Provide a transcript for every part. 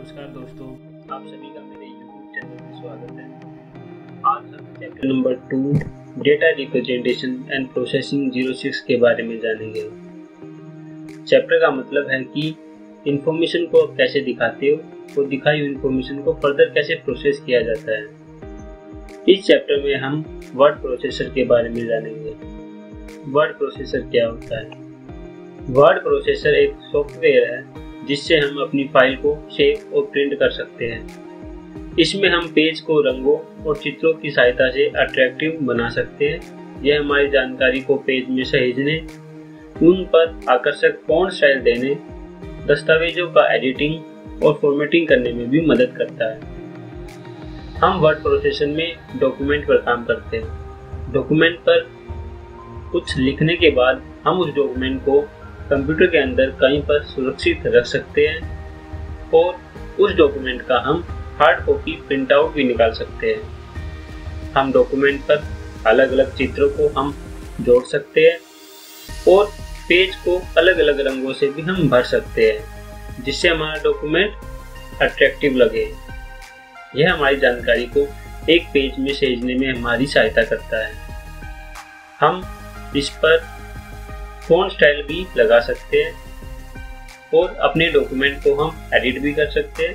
नमस्कार दोस्तों, आप सभी का मेरे YouTube चैनल में स्वागत है। आज हम chapter number 2 data representation and processing 06 के बारे में जानेंगे। चैप्टर का मतलब है कि इंफॉर्मेशन को आप कैसे दिखाते हो और दिखाई हुई इंफॉर्मेशन को फर्दर कैसे प्रोसेस किया जाता है। इस चैप्टर में हम वर्ड प्रोसेसर के बारे में जानेंगे। वर्ड प्रोसेसर क्या होता है? वर्ड प्रोसेसर एक सॉफ्टवेयर है जिससे हम अपनी फाइल को सेव और प्रिंट कर सकते हैं। इसमें हम पेज को रंगों और चित्रों की सहायता से अट्रैक्टिव बना सकते हैं। यह हमारी जानकारी को पेज में सहेजने, उन पर आकर्षक फॉन्ट स्टाइल देने, दस्तावेजों का एडिटिंग और फॉर्मेटिंग करने में भी मदद करता है। हम वर्ड प्रोसेसर में डॉक्यूमेंट पर काम करते हैं। डॉक्यूमेंट पर कुछ लिखने के बाद हम उस डॉक्यूमेंट को कंप्यूटर के अंदर कहीं पर सुरक्षित रख सकते हैं और उस डॉक्यूमेंट का हम हार्ड कॉपी प्रिंट आउट भी निकाल सकते हैं। हम डॉक्यूमेंट पर अलग अलग चित्रों को हम जोड़ सकते हैं और पेज को अलग अलग रंगों से भी हम भर सकते हैं जिससे हमारा डॉक्यूमेंट अट्रैक्टिव लगे। यह हमारी जानकारी को एक पेज में सहेजने में हमारी सहायता करता है। हम इस पर फॉन्ट स्टाइल भी लगा सकते हैं और अपने डॉक्यूमेंट को हम एडिट भी कर सकते हैं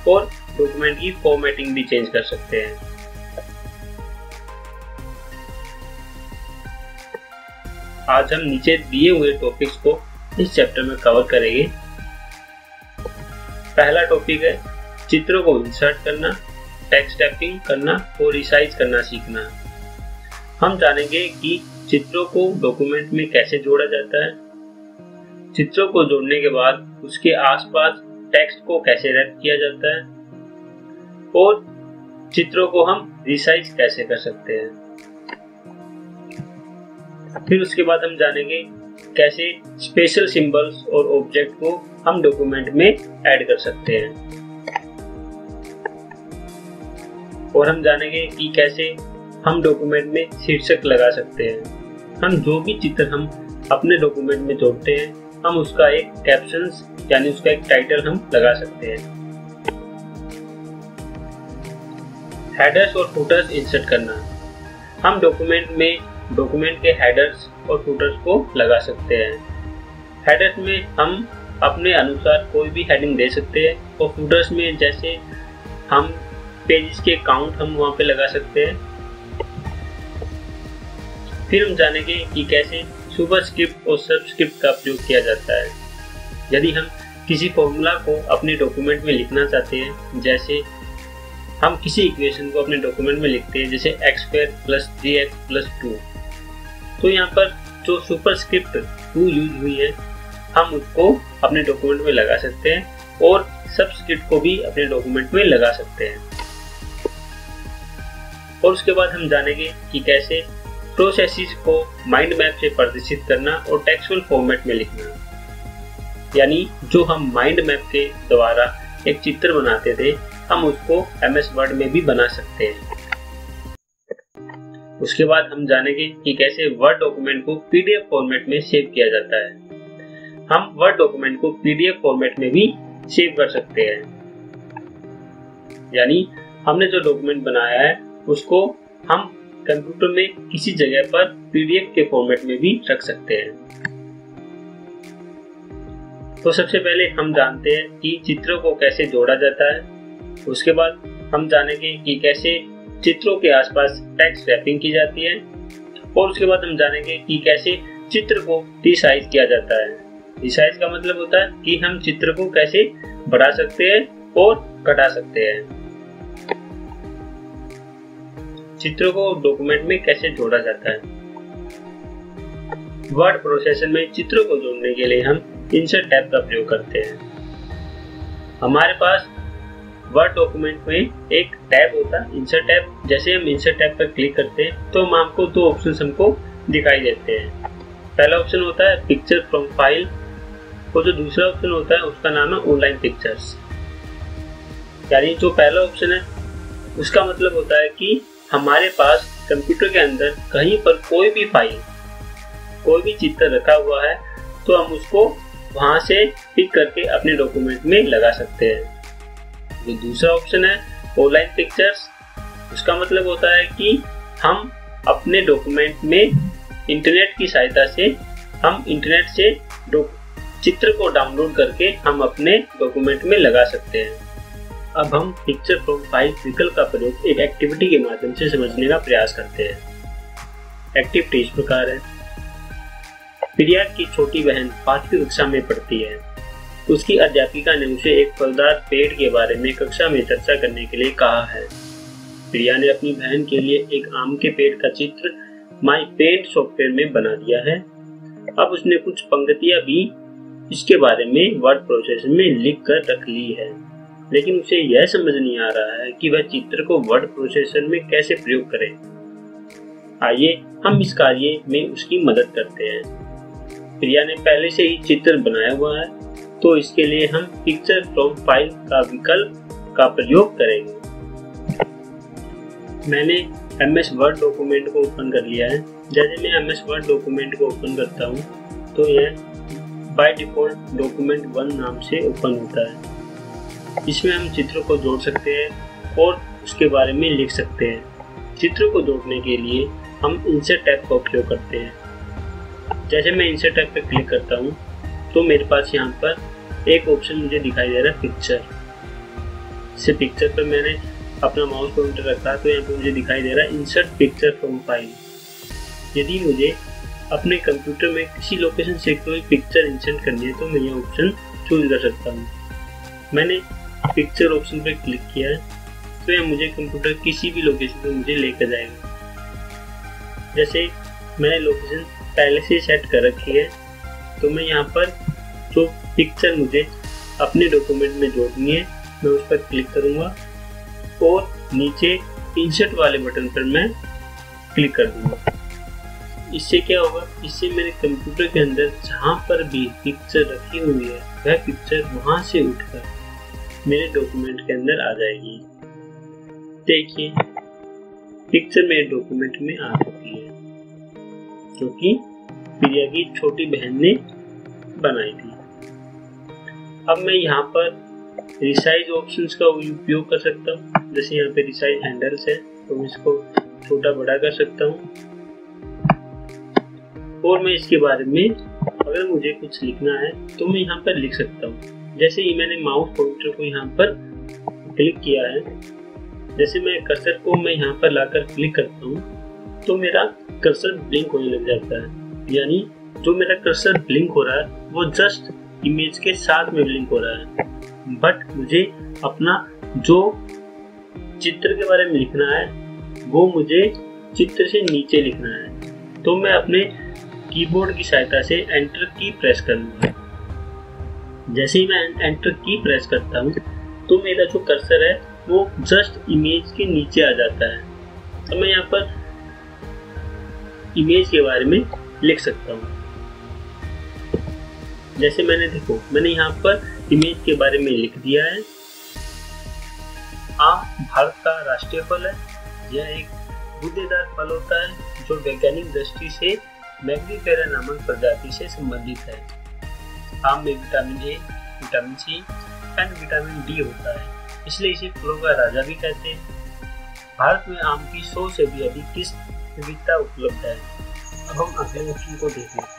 और डॉक्यूमेंट की फॉर्मेटिंग भी चेंज कर सकते हैं। आज हम नीचे दिए हुए टॉपिक्स को इस चैप्टर में कवर करेंगे। पहला टॉपिक है चित्रों को इंसर्ट करना, टेक्स्ट टैपिंग करना और रिसाइज करना सीखना। हम जानेंगे कि चित्रों को डॉक्यूमेंट में कैसे जोड़ा जाता है, चित्रों को जोड़ने के बाद उसके आसपास टेक्स्ट को कैसे रैप किया जाता है और चित्रों को हम रिसाइज कैसे कर सकते हैं। फिर उसके बाद हम जानेंगे कैसे स्पेशल सिंबल्स और ऑब्जेक्ट को हम डॉक्यूमेंट में ऐड कर सकते हैं और हम जानेंगे कि कैसे हम डॉक्यूमेंट में शीर्षक लगा सकते हैं। हम जो भी चित्र हम अपने डॉक्यूमेंट में जोड़ते हैं, हम उसका एक कैप्शंस यानी उसका एक टाइटल हम लगा सकते हैं। हेडर्स और फुटर्स इंसर्ट करना। हम डॉक्यूमेंट में डॉक्यूमेंट के हेडर्स और फुटर्स को लगा सकते हैं। हेडर्स में हम अपने अनुसार कोई भी हेडिंग दे सकते हैं और फुटर्स में जैसे हम पेजेस के काउंट हम वहाँ पे लगा सकते हैं। फिर हम जानेंगे कि कैसे सुपरस्क्रिप्ट और सबस्क्रिप्ट का प्रयोग किया जाता है। यदि हम किसी फॉर्मूला को अपने डॉक्यूमेंट में लिखना चाहते हैं, जैसे हम किसी इक्वेशन को अपने डॉक्यूमेंट में लिखते हैं जैसे x² + 3x + 2, तो यहाँ पर जो सुपरस्क्रिप्ट 2 यूज हुई है हम उसको अपने डॉक्यूमेंट में लगा सकते हैं और सबस्क्रिप्ट को भी अपने डॉक्यूमेंट में लगा सकते हैं। और उसके बाद हम जानेंगे कि कैसे प्रोसेसेस को माइंड मैप से प्रदर्शित करना और टेक्सचुअल फॉर्मेट में लिखना, यानी जो हम माइंड मैप के द्वारा एक चित्र बनाते थे हम उसको MS वर्ड में भी बना सकते हैं। उसके बाद हम जानेंगे कि कैसे वर्ड डॉक्यूमेंट को PDF फॉर्मेट में सेव किया जाता है। हम वर्ड डॉक्यूमेंट को PDF फॉर्मेट में भी सेव कर सकते हैं, यानी हमने जो डॉक्यूमेंट बनाया है उसको हम कंप्यूटर में किसी जगह पर PDF के फॉर्मेट में भी रख सकते हैं। तो सबसे पहले हम जानते हैं कि चित्रों को कैसे जोड़ा जाता है। उसके बाद हम जानेंगे कि कैसे चित्रों के आसपास टेक्स्ट रैपिंग की जाती है और उसके बाद हम जानेंगे कि कैसे चित्र को रिसाइज किया जाता है। रिसाइज का मतलब होता है कि हम चित्र को कैसे बढ़ा सकते हैं और घटा सकते हैं। चित्रों को डॉक्यूमेंट में कैसे जोड़ा जाता है। वर्ड प्रोसेसर में चित्रों को जोड़ने के लिए हम इंसर्ट टैब का प्रयोग करते हैं। हमारे पास वर्ड डॉक्यूमेंट में एक टैब होता है इंसर्ट टैब। जैसे हम इंसर्ट टैब पर क्लिक करते हैं तो हमको दो ऑप्शन हमको दिखाई देते हैं। पहला ऑप्शन होता है पिक्चर फ्रॉम फाइल और जो दूसरा ऑप्शन होता है उसका नाम है ऑनलाइन पिक्चर्स। यानी जो पहला ऑप्शन है उसका मतलब होता है कि हमारे पास कंप्यूटर के अंदर कहीं पर कोई भी फाइल, कोई भी चित्र रखा हुआ है तो हम उसको वहां से पिक करके अपने डॉक्यूमेंट में लगा सकते हैं। जो दूसरा ऑप्शन है ऑनलाइन पिक्चर्स, उसका मतलब होता है कि हम अपने डॉक्यूमेंट में इंटरनेट की सहायता से हम इंटरनेट से चित्र को डाउनलोड करके हम अपने डॉक्यूमेंट में लगा सकते हैं। अब हम पिक्चर फ्रॉम फाइल विकल्प का प्रयोग एक एक्टिविटी के माध्यम से समझने का प्रयास करते हैं। एक्टिविटी इस प्रकार है। प्रिया की छोटी बहन 5वीं कक्षा में पढ़ती है। उसकी अध्यापिका ने उसे एक फलदार पेड़ के बारे में कक्षा में चर्चा करने के लिए कहा है। प्रिया ने अपनी बहन के लिए एक आम के पेड़ का चित्र माई पेंट सॉफ्टवेयर में बना दिया है। अब उसने कुछ पंक्तियां भी इसके बारे में वर्ड प्रोसेसर में लिख कर रख ली है, लेकिन उसे यह समझ नहीं आ रहा है कि वह चित्र को वर्ड प्रोसेसर में कैसे प्रयोग करे। आइए हम इस कार्य में उसकी मदद करते हैं। प्रिया ने पहले से ही चित्र बनाया हुआ है, तो इसके लिए हम पिक्चर फ्रॉम फाइल का विकल्प का प्रयोग करेंगे। मैंने MS वर्ड डॉक्यूमेंट को ओपन कर लिया है। जैसे मैं MS वर्ड डॉक्यूमेंट को ओपन करता हूँ तो यह बाय डिफॉल्ट डॉक्यूमेंट 1 नाम से ओपन होता है। इसमें हम चित्रों को जोड़ सकते हैं और उसके बारे में लिख सकते हैं। चित्रों को जोड़ने के लिए हम इंसर्ट टैब का उपयोग करते हैं। जैसे मैं इंसर्ट टैब पर क्लिक करता हूँ तो मेरे पास यहाँ पर एक ऑप्शन मुझे दिखाई दे रहा है पिक्चर। इस पिक्चर पर मैंने अपना माउस पॉइंटर रखा तो यहाँ पर मुझे दिखाई दे रहा है इंसर्ट पिक्चर फ्रॉम फाइल। यदि मुझे अपने कंप्यूटर में किसी लोकेशन से कोई पिक्चर इंसर्ट करनी है तो मैं यह ऑप्शन चूज कर सकता हूँ। मैंने पिक्चर ऑप्शन पर क्लिक किया है तो यह मुझे कंप्यूटर किसी भी लोकेशन पर मुझे लेकर जाएगा। जैसे मैंने लोकेशन पहले से सेट कर रखी है तो मैं यहाँ पर जो पिक्चर मुझे अपने डॉक्यूमेंट में जोड़नी है मैं उस पर क्लिक करूँगा और नीचे इंसर्ट वाले बटन पर मैं क्लिक कर दूंगा। इससे क्या होगा, इससे मेरे कंप्यूटर के अंदर जहाँ पर भी पिक्चर रखी हुई है वह पिक्चर वहाँ से उठकर मेरे डॉक्यूमेंट के अंदर आ जाएगी। देखिए पिक्चर मेरे डॉक्यूमेंट में आ चुकी है जो कि प्रिया की छोटी बहन ने बनाई थी। अब मैं यहाँ पर रिसाइज ऑप्शंस का उपयोग कर सकता हूँ। जैसे यहाँ पे रिसाइज हैंडल्स है तो मैं इसको छोटा बड़ा कर सकता हूँ और मैं इसके बारे में अगर मुझे कुछ लिखना है तो मैं यहाँ पर लिख सकता हूँ। जैसे ही मैंने माउस पॉइंटर को यहाँ पर क्लिक किया है, जैसे मैं कर्सर को मैं यहाँ पर लाकर क्लिक करता हूँ तो मेरा कर्सर ब्लिंक होने लग जाता है। यानी जो मेरा कर्सर ब्लिंक हो रहा है वो जस्ट इमेज के साथ में ब्लिंक हो रहा है, बट मुझे अपना जो चित्र के बारे में लिखना है वो मुझे चित्र से नीचे लिखना है। तो मैं अपने कीबोर्ड की सहायता से एंटर की प्रेस करूंगा। जैसे ही मैं एंटर की प्रेस करता हूँ तो मेरा जो कर्सर है वो जस्ट इमेज के नीचे आ जाता है। तो मैं यहाँ पर इमेज के बारे में लिख सकता हूँ। जैसे मैंने यहाँ पर इमेज के बारे में लिख दिया है। आम भारत का राष्ट्रीय फल है। यह एक गूदेदार फल होता है जो वैज्ञानिक दृष्टि से मैग्नीफेरा नामक प्रजाति से संबंधित है। आम में vitamin A, vitamin C and vitamin D होता है, इसलिए इसे फलों का राजा भी कहते हैं। भारत में आम की 100 से भी अधिक किस्म विविधता उपलब्ध है। अब हम अगले ऑप्शन को देख लेते हैं।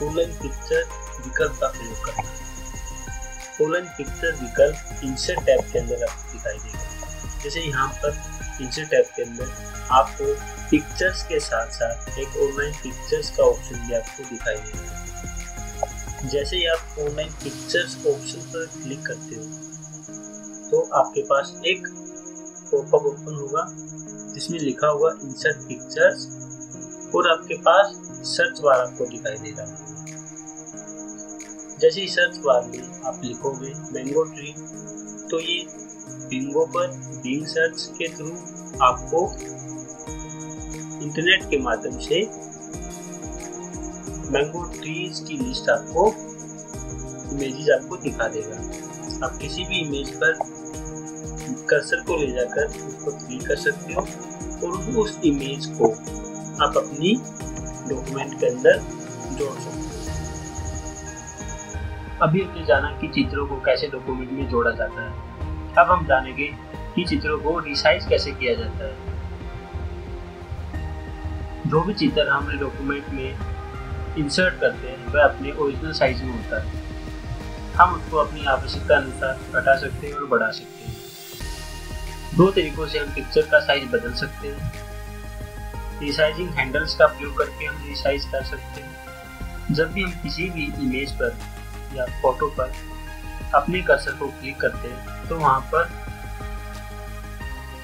ऑनलाइन पिक्चर विकल्प का प्रयोग करना। ऑनलाइन पिक्चर विकल्प इंसर्ट टैब के अंदर आपको दिखाई देगा। जैसे यहाँ पर इंसर्ट टैब के अंदर आपको पिक्चर्स के साथ साथ एक ऑनलाइन पिक्चर्स का ऑप्शन भी आपको दिखाई देगा। जैसे ही आप ऑनलाइन पिक्चर्स ऑप्शन पर क्लिक करते हो तो आपके पास एक पॉपअप ओपन होगा जिसमें लिखा होगा इंसर्ट पिक्चर्स और आपके पास सर्च बार आपको दिखाई दे रहा है। जैसे ही सर्च बार में आप लिखोगे मैंगो ट्री तो ये बिंगो पर बिंग सर्च के थ्रू आपको इंटरनेट के माध्यम से मैंगो ट्रीज की लिस्ट आपको इमेजेस आपको दिखा देगा। आप किसी भी इमेज पर कर्सर को ले जाकर उसको क्लिक कर सकते हो और उस इमेज को आप अपनी डॉक्यूमेंट के अंदर जोड़ सकते हो। अभी हमने जाना कि चित्रों को कैसे डॉक्यूमेंट में जोड़ा जाता है। अब हम जानेंगे कि चित्रों को रिसाइज कैसे किया जाता है। जो भी चित्र हम अपने डॉक्यूमेंट में इंसर्ट करते हैं वह अपने ओरिजिनल साइज में होता है। हम उसको अपनी आवश्यकता अनुसार घटा सकते हैं और बढ़ा सकते हैं। दो तरीकों से हम पिक्चर का साइज बदल सकते हैं। रिसाइजिंग हैंडल्स का प्रयोग करके हम रिसाइज कर सकते हैं। जब भी हम किसी भी इमेज पर या फोटो पर अपने कर्सर को क्लिक करते हैं तो वहाँ पर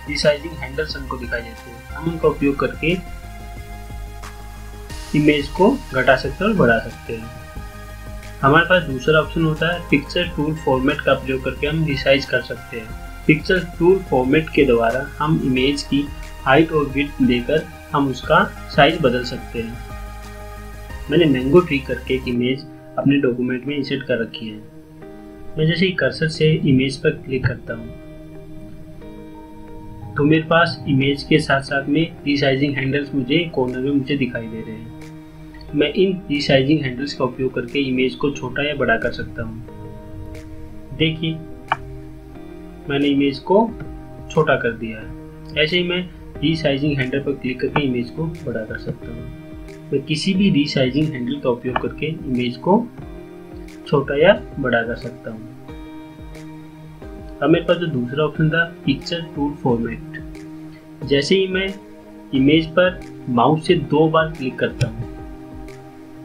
रिसाइजिंग हैंडल्स हमको दिखाई देते हैं। हम उनका उपयोग करके इमेज को घटा सकते हैं और बढ़ा सकते हैं। हमारे पास दूसरा ऑप्शन होता है पिक्चर टूल फॉर्मेट का प्रयोग करके हम रिसाइज कर सकते हैं। पिक्चर टूल फॉर्मेट के द्वारा हम इमेज की हाइट और विड्थ देकर हम उसका साइज बदल सकते हैं। मैंने मैंगो ट्री करके एक इमेज अपने डॉक्यूमेंट में इंसर्ट कर रखी है। मैं जैसे ही कर्सर से इमेज पर क्लिक करता हूँ तो मेरे पास इमेज के साथ साथ में रिसाइजिंग हैंडल्स मुझे कॉर्नर में मुझे दिखाई दे रहे हैं। मैं इन रिसाइजिंग हैंडल्स का उपयोग करके इमेज को छोटा या बड़ा कर सकता हूँ। देखिए मैंने इमेज को छोटा कर दिया है। ऐसे ही मैं रीसाइजिंग हैंडल पर क्लिक करके इमेज को बड़ा कर सकता हूँ। मैं किसी भी रीसाइजिंग हैंडल का उपयोग करके इमेज को छोटा या बड़ा कर सकता हूँ। अब मेरे पास जो दूसरा ऑप्शन था पिक्चर टूल फॉर्मेट। जैसे ही मैं इमेज पर माउस से 2 बार क्लिक करता हूँ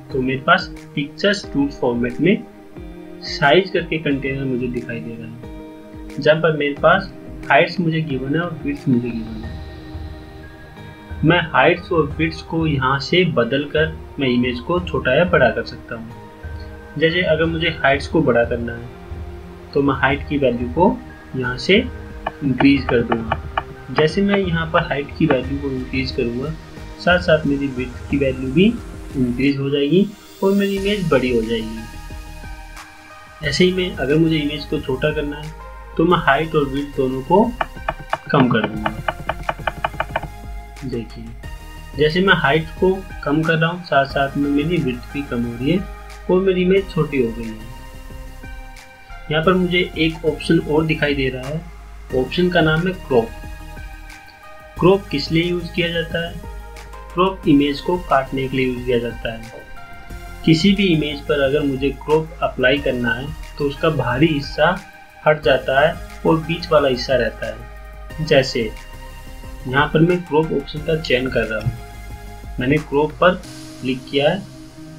तो मेरे पास पिक्चर्स टूल फॉर्मेट में साइज करके कंटेनर मुझे दिखाई दे रहा है, जहाँ पर मेरे पास हाइट्स मुझे गिवन है और विड्थ मुझे गिवन है। मैं हाइट्स और विड्थ को यहाँ से बदल कर मैं इमेज को छोटा या बड़ा कर सकता हूँ। जैसे अगर मुझे हाइट्स को बड़ा करना है तो मैं हाइट की वैल्यू को यहाँ से इंक्रीज कर दूंगा। जैसे मैं यहाँ पर हाइट की वैल्यू को इंक्रीज करूँगा साथ साथ मेरी विड्थ की वैल्यू भी इंक्रीज हो जाएगी और मेरी इमेज बड़ी हो जाएगी। ऐसे ही में अगर मुझे इमेज को छोटा करना है तो मैं हाइट और विड्थ दोनों को कम कर दूंगा। देखिए जैसे मैं हाइट को कम कर रहा हूँ साथ साथ में मेरी विड्थ भी कम हो रही है और मेरी इमेज छोटी हो गई है। यहाँ पर मुझे एक ऑप्शन और दिखाई दे रहा है। ऑप्शन का नाम है क्रॉप। क्रॉप किस लिए यूज किया जाता है? क्रॉप इमेज को काटने के लिए यूज किया जाता है। किसी भी इमेज पर अगर मुझे क्रॉप अप्लाई करना है तो उसका बाहरी हिस्सा हट जाता है और बीच वाला हिस्सा रहता है। जैसे यहाँ पर मैं क्रॉप ऑप्शन का चयन कर रहा हूँ, मैंने क्रॉप पर क्लिक किया है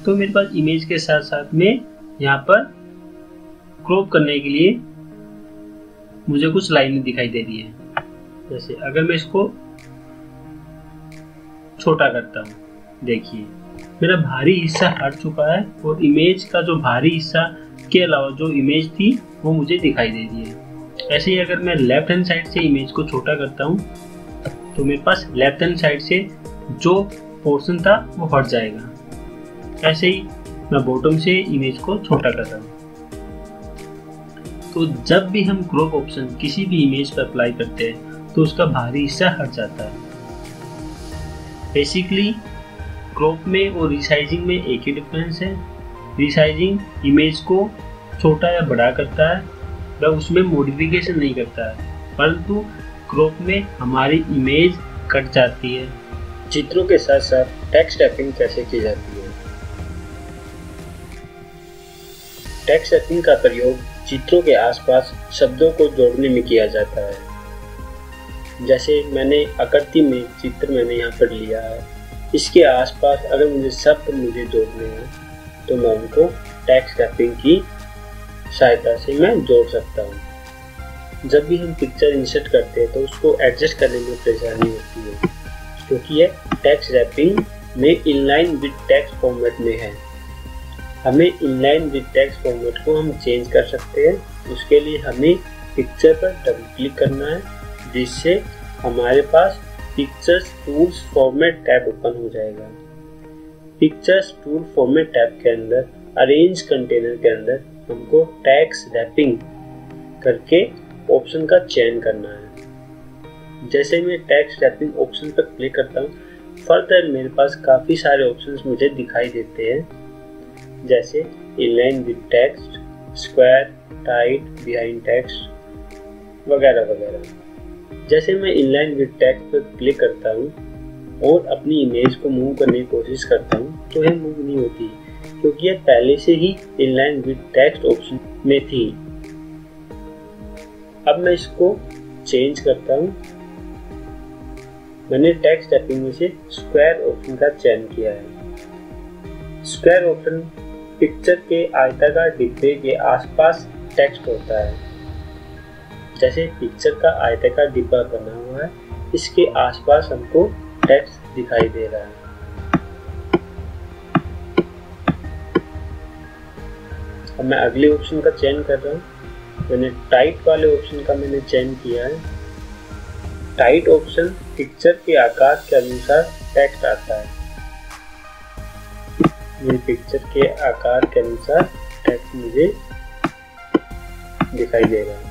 तो मेरे पास इमेज के साथ साथ में यहाँ पर क्रॉप करने के लिए मुझे कुछ लाइनें दिखाई दे रही है। जैसे अगर मैं इसको छोटा करता हूँ, देखिए मेरा बाहरी हिस्सा हट चुका है और इमेज का जो बाहरी हिस्सा के अलावा जो इमेज थी वो मुझे दिखाई दे रही है। ऐसे ही अगर मैं लेफ्ट हैंड साइड से इमेज को छोटा करता हूँ तो मेरे पास लेफ्ट हैंड साइड से जो पोर्शन था वो हट जाएगा। ऐसे ही मैं बॉटम से इमेज को छोटा कर रहा हूँ। तो जब भी हम क्रॉप ऑप्शन किसी भी इमेज पर अप्लाई करते हैं तो उसका बाहरी हिस्सा हट जाता है। बेसिकली क्रॉप में और रिसाइजिंग में एक ही डिफरेंस है। रिसाइजिंग इमेज को छोटा या बड़ा करता है, वह उसमें मॉडिफिकेशन नहीं करता है, परंतु क्रॉप में हमारी इमेज कट जाती है। चित्रों के साथ साथ टेक्स्ट रैपिंग कैसे की जाती है? टेक्स्ट रैपिंग का प्रयोग चित्रों के आसपास शब्दों को जोड़ने में किया जाता है। जैसे मैंने आकृति में चित्र मैंने यहाँ पर लिया है, इसके आसपास अगर मुझे शब्द जोड़ने हैं तो मैं उनको टेक्स्ट रैपिंग की सहायता से मैं जोड़ सकता हूँ। जब भी हम पिक्चर इंसर्ट करते हैं तो उसको एडजस्ट करने में परेशानी होती है, क्योंकि यह टेक्स्ट रैपिंग में इनलाइन विद टेक्स्ट फॉर्मेट में है। हमें इनलाइन विद टेक्स्ट फॉर्मेट को हम चेंज कर सकते हैं। उसके लिए हमें पिक्चर पर डबल क्लिक करना है, जिससे हमारे पास pictures tools format tab open हो जाएगा। पिक्चर्स टूल फॉर्मेट टैब के अंदर अरेंज कंटेनर के अंदर हमको टेक्स्ट रैपिंग करके ऑप्शन का चयन करना है। जैसे मैं टेक्स्ट रैपिंग ऑप्शन पर क्लिक करता हूँ, फर्दर मेरे पास काफ़ी सारे ऑप्शंस मुझे दिखाई देते हैं, जैसे inline with text, square, tight, behind text, वगैरह वगैरह। जैसे मैं इनलाइन विद टेक्स्ट पर क्लिक करता हूँ और अपनी इमेज को मूव करने की कोशिश करता हूँ तो यह मूव नहीं होती क्योंकि यह पहले से ही इनलाइन विद टेक्स्ट ऑप्शन में थी। अब मैं इसको चेंज करता हूँ। मैंने टेक्स्ट रैपिंग में से स्क्वायर ऑप्शन का चयन किया है। स्क्वायर ऑप्शन पिक्चर के आयताकार डिब्बे के आसपास टेक्स्ट होता है। जैसे पिक्चर का आयताकार डिब्बा बना हुआ है, इसके आसपास हमको टेक्स्ट दिखाई दे रहा है। अब मैं अगले ऑप्शन का चयन कर रहा हूँ। मैंने टाइट वाले ऑप्शन का मैंने चयन किया है। टाइट ऑप्शन पिक्चर के आकार के अनुसार टेक्स्ट आता है। मेरे पिक्चर के आकार के अनुसार टेक्स्ट मुझे दिखाई दे रहा है।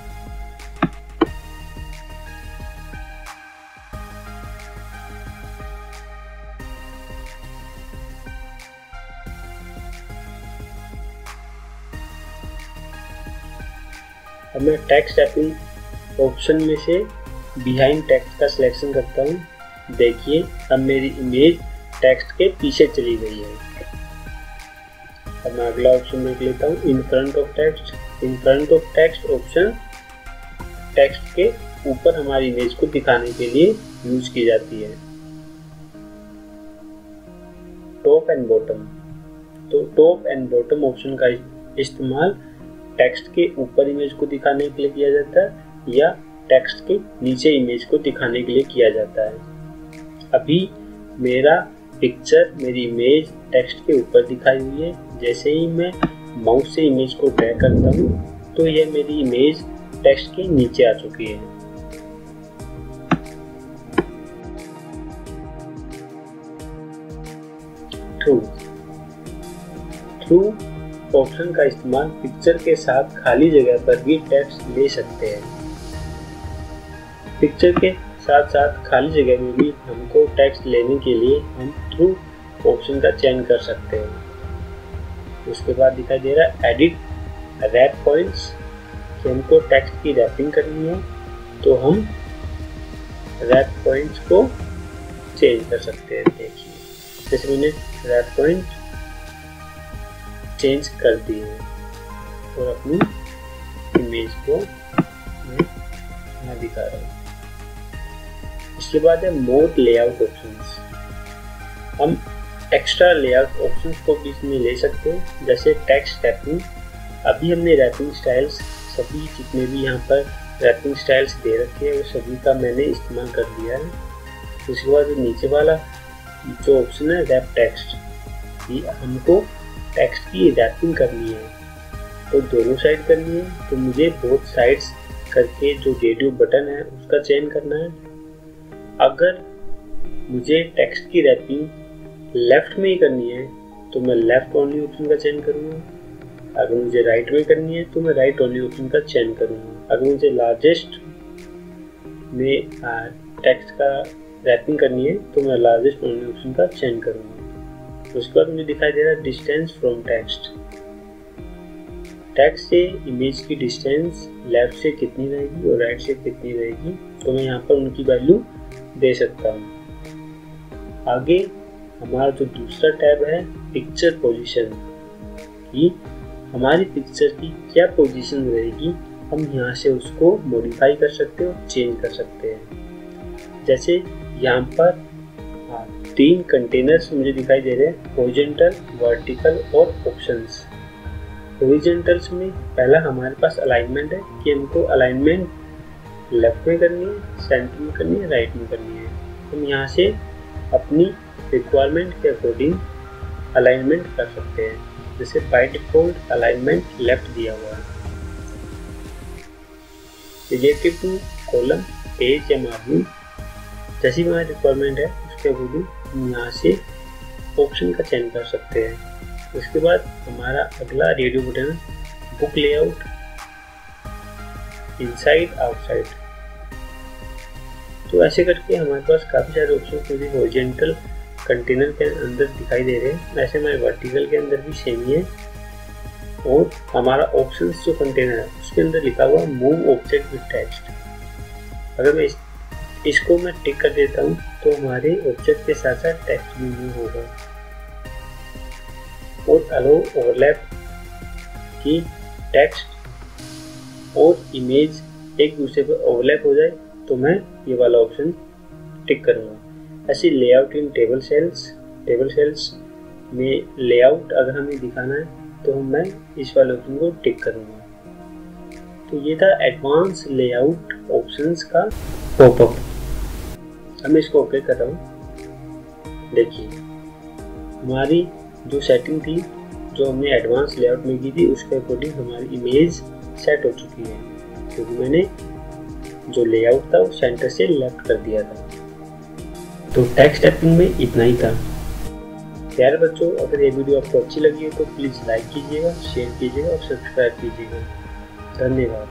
अब मैं टेक्स्ट रैपिंग ऑप्शन में से बिहाइंड टेक्स्ट का सिलेक्शन करता हूँ। देखिए अब मेरी इमेज टेक्स्ट के पीछे चली गई है। अब मैं अगला ऑप्शन देख लेता हूँ, in front of text. In front of text option text के ऊपर हमारी इमेज को दिखाने के लिए यूज की जाती है। टॉप एंड बॉटम, तो टॉप एंड बॉटम ऑप्शन का इस्तेमाल टेक्स्ट के ऊपर इमेज को दिखाने के लिए किया जाता है या टेक्स्ट के नीचे इमेज को दिखाने के लिए किया जाता है। अभी मेरा पिक्चर, मेरी इमेज टेक्स्ट के ऊपर दिखाई हुई है। जैसे ही मैं माउस से इमेज को ड्रैग करता हूँ तो यह मेरी इमेज टेक्स्ट के नीचे आ चुकी है। थ्रू ऑप्शन का इस्तेमाल पिक्चर के साथ खाली जगह पर भी टेक्स्ट ले सकते हैं। पिक्चर के साथ साथ खाली जगह में भी हमको टेक्स्ट लेने के लिए हम थ्रू ऑप्शन का चयन कर सकते हैं। उसके बाद दिखाई दे रहा है एडिट रैप पॉइंट्स, कि हमको टेक्स्ट की रैपिंग करनी है तो हम रैप पॉइंट्स को चेंज कर सकते हैं। देखिए जैसे मैंने रैप पॉइंट चेंज कर दिए और अपनी इमेज को मैं यहाँ दिखा रहा हूँ। इसके बाद है मोर लेआउट ऑप्शंस। हम एक्स्ट्रा लेआउट ऑप्शंस को भी इसमें ले सकते हैं, जैसे टेक्स्ट रैपिंग। अभी हमने रैपिंग स्टाइल्स, सभी जितने भी यहाँ पर रैपिंग स्टाइल्स दे रखे हैं वो सभी का मैंने इस्तेमाल कर दिया है। उसके बाद नीचे वाला जो ऑप्शन है रैप टेक्स्ट, ये हमको टेक्स्ट की रैपिंग करनी है तो दोनों साइड करनी है, तो मुझे बोथ साइड्स करके जो रेडियो बटन है उसका चयन करना है। अगर मुझे टेक्स्ट की रैपिंग लेफ्ट में ही करनी है तो मैं लेफ्ट ओनली ऑप्शन का चयन करूँगा। अगर मुझे राइट में करनी है तो मैं राइट ओनली ऑप्शन का चयन करूँगा। अगर मुझे लार्जेस्ट में टेक्स्ट का रैपिंग करनी है तो मैं लार्जेस्ट ओनली ऑप्शन का चयन करूँगा। उसके बाद मुझे दिखाई दे रहा है डिस्टेंस फ्रॉम टेक्स्ट। टेक्स्ट से इमेज की डिस्टेंस लेफ्ट से कितनी रहेगी और राइट से कितनी रहेगी, तो मैं यहाँ पर उनकी वैल्यू दे सकता हूँ। आगे हमारा जो दूसरा टैब है पिक्चर पोजीशन, कि हमारी पिक्चर की क्या पोजीशन रहेगी, हम यहाँ से उसको मॉडिफाई कर सकते हैं और चेंज कर सकते हैं। जैसे यहाँ पर 3 कंटेनर्स मुझे दिखाई दे रहे हैं, हॉरिजॉन्टल, वर्टिकल और ऑप्शंस। हॉरिजॉन्टल्स में पहला हमारे पास अलाइनमेंट है कि हमको अलाइनमेंट लेफ्ट में करनी है, सेंटर में करनी है, राइट में करनी है। हम यहाँ से अपनी रिक्वायरमेंट के अकॉर्डिंग अलाइनमेंट कर सकते हैं। जैसे बाय डिफॉल्ट अलाइनमेंट लेफ्ट दिया हुआ है। रिलेटिव टू कॉलम, पेज या मार्जिन, जैसी हमारी रिक्वायरमेंट है उसके अकॉर्डिंग हम यहाँ से ऑप्शन का चयन कर सकते हैं। उसके बाद हमारा अगला रेडियो बटन है बुक लेआउट, इनसाइड आउटसाइड। तो ऐसे करके हमारे पास काफ़ी सारे ऑप्शन मुझे हॉरिजॉन्टल कंटेनर के अंदर दिखाई दे रहे हैं। ऐसे हमारे वर्टिकल के अंदर भी सेम ही है। और हमारा ऑप्शंस जो कंटेनर है उसके अंदर लिखा हुआ मूव ऑब्जेक्ट विद टेक्स्ट। अगर मैं इसको मैं टिक कर देता हूँ तो हमारे ऑब्जेक्ट के साथ साथ टेक्स्ट भी मूव होगा। और अलो ओवरलैप की टेक्स्ट और इमेज एक दूसरे पर ओवरलैप हो जाए तो मैं ये वाला ऑप्शन टिक करूँगा। ऐसे लेआउट इन टेबल सेल्स में लेआउट अगर हमें दिखाना है तो मैं इस वाले ऑप्शन को टिक करूँगा। तो ये था एडवांस लेआउट ऑप्शंस का पॉपअप। अब मैं इसको ओके कर रहा हूँ। देखिए हमारी जो सेटिंग थी जो हमने एडवांस लेआउट में की थी उसके अकॉर्डिंग हमारी इमेज सेट हो चुकी है, क्योंकि मैंने जो लेआउट था वो सेंटर से लेफ्ट कर दिया था। तो टेक्स्ट टाइपिंग में इतना ही था। प्यारे बच्चों, अगर ये वीडियो आपको अच्छी लगी है तो प्लीज़ लाइक कीजिएगा, शेयर कीजिएगा और सब्सक्राइब कीजिएगा। धन्यवाद।